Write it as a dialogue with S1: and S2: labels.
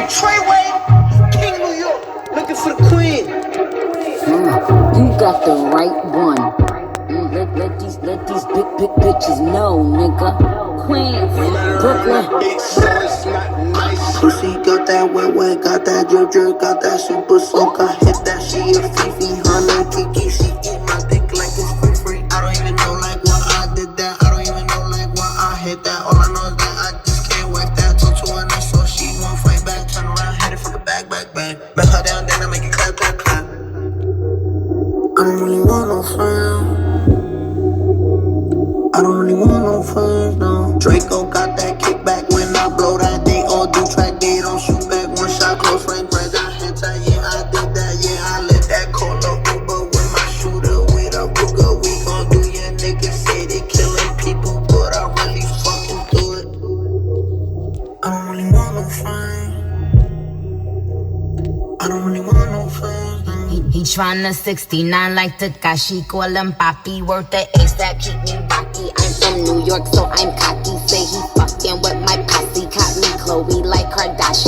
S1: Treyway, King New York, looking for the queen.
S2: You got the right one. Let these big bitches know, nigga. Queens, Brooklyn.
S3: Pussy got that wet, got that drip, got that super soak. I hit that, she a Fifi, Hana, Kiki. She eat my dick like it's free. I don't even know like why I did that. I don't even know like why I hit that. All I know is that I just can't wipe that. Talk to her next, so she won't fight back. Turn around, hit it from the back. Bet her down, then I make it clap. I don't really want no friends. I don't really want no friends, no. Draco got that kickback when I blow that. They all do track, they don't shoot back. One shot, close range, bread, I hit that, yeah, I did that, yeah, I let that call up Uber with my shooter, with a Ruger. We gon' do ya niggas say they killing people, but I really fucking do it. I don't really want no friends. I don't really want no friends, no.
S2: He tryna 69 like Takashi, call him Papi. Worth the ace that keep me rocky. I'm from New York, so I'm cocky. Say he fucking with my posse. Caught me Chloe like Kardashian.